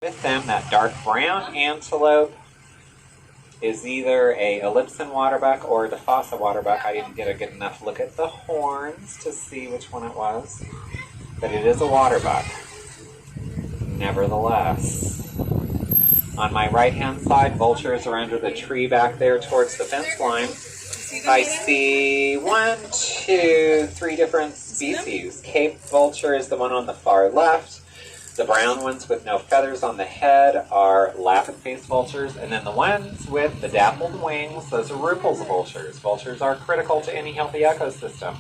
With them, that dark brown antelope is either a Ellipsan waterbuck or a DeFossa waterbuck. I didn't get a good enough look at the horns to see which one it was, but it is a waterbuck. Nevertheless, on my right-hand side, vultures are under the tree back there towards the fence line. I see 3 different species. Cape vulture is the one on the far left. The brown ones with no feathers on the head are lappet-faced vultures, and then the ones with the dappled wings, those are Ruppel's vultures. Vultures are critical to any healthy ecosystem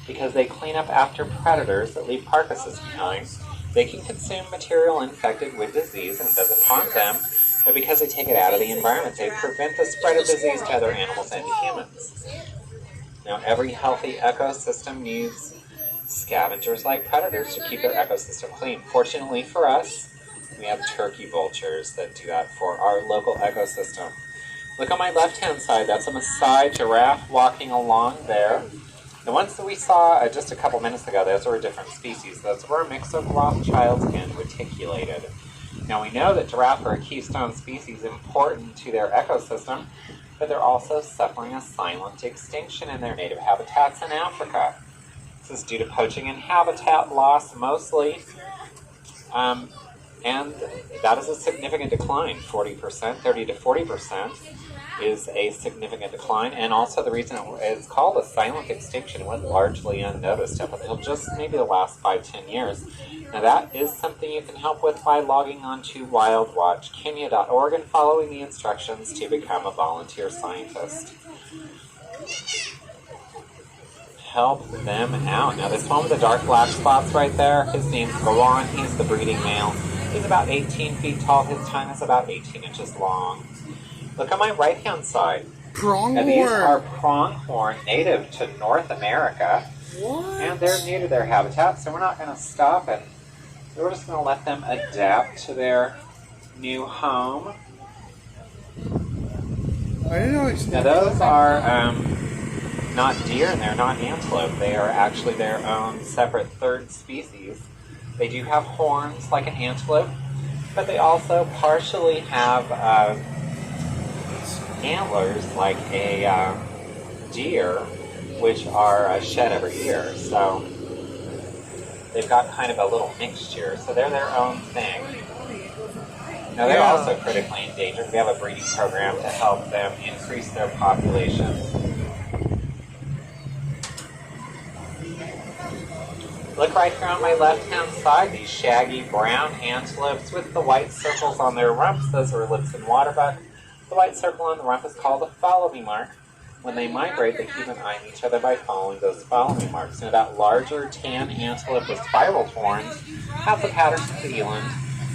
because they clean up after predators that leave carcasses behind. They can consume material infected with disease and it doesn't harm them, but because they take it out of the environment, they prevent the spread of disease to other animals and to humans. Now, every healthy ecosystem needs scavengers like predators to keep their ecosystem clean. Fortunately for us, we have turkey vultures that do that for our local ecosystem. Look on my left-hand side, that's a Maasai giraffe walking along there. The ones that we saw just a couple minutes ago, those were a different species. Those were a mix of Rothschilds and reticulated. Now we know that giraffe are a keystone species important to their ecosystem, but they're also suffering a silent extinction in their native habitats in Africa. This is due to poaching and habitat loss mostly, and that is a significant decline. 40%, 30 to 40% is a significant decline, and also the reason it's called a silent extinction went largely unnoticed up until just maybe the last 5-10 years. Now that is something you can help with by logging on to wildwatchkenya.org and following the instructions to become a volunteer scientist. Help them out. Now this one with the dark black spots right there, his name's Gawan. He's the breeding male. He's about 18 feet tall. His tongue is about 18 inches long. Look on my right-hand side. Pronghorn. These are pronghorn, native to North America. What? And they're new to their habitat, so we're not going to stop it. We're just going to let them adapt to their new home. I didn't know. Now those are not deer and they're not antelope. They are actually their own separate third species. They do have horns like an antelope, but they also partially have antlers like a deer, which are shed every year. So they've got kind of a little mixture. So they're their own thing. Now they're also critically endangered. We have a breeding program to help them increase their populations. Look right here on my left-hand side, these shaggy brown antelopes with the white circles on their rumps. Those are Ellipsan waterbuck. The white circle on the rump is called a follow-me mark. When they migrate, they keep an eye on each other by following those follow-me marks. Now that larger tan antelope with spiral horns has the Patterson eland.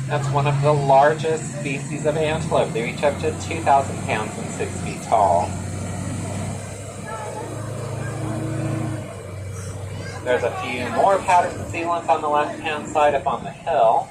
That's one of the largest species of antelope. They reach up to 2,000 pounds and 6 feet tall. There's a few more Patterson elands on the left-hand side up on the hill.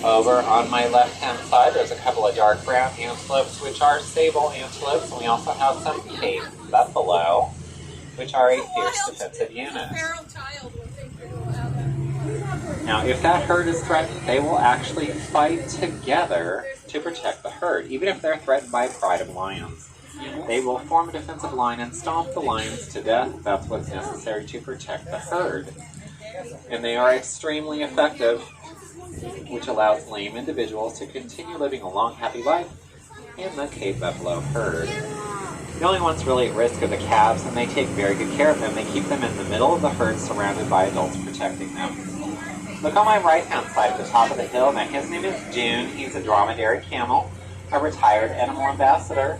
Over on my left-hand side, there's a couple of dark brown antelopes, which are sable antelopes, and we also have some Cape buffalo, which are a fierce defensive unit. Now, if that herd is threatened, they will actually fight together to protect the herd, even if they're threatened by a pride of lions. They will form a defensive line and stomp the lions to death. That's what's necessary to protect the herd. And they are extremely effective, which allows lame individuals to continue living a long, happy life in the Cape buffalo herd. The only ones really at risk are the calves, and they take very good care of them. They keep them in the middle of the herd, surrounded by adults protecting them. Look on my right-hand side at the top of the hill. Now, his name is June. He's a dromedary camel, a retired animal ambassador.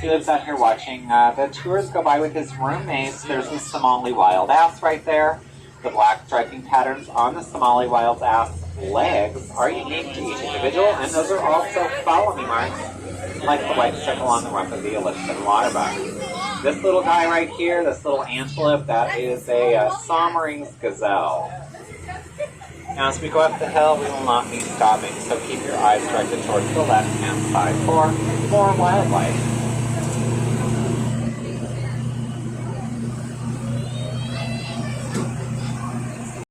He lives out here watching the tours go by with his roommates. There's the Somali wild ass right there. The black striping patterns on the Somali wild ass legs are unique to each individual, and those are also follow-me marks, like the white circle on the rump of the Ellipsan waterbuck. This little guy right here, this little antelope, that is a Somerings gazelle. As we go up the hill, we will not be stopping, so keep your eyes directed towards the left-hand side for more wildlife.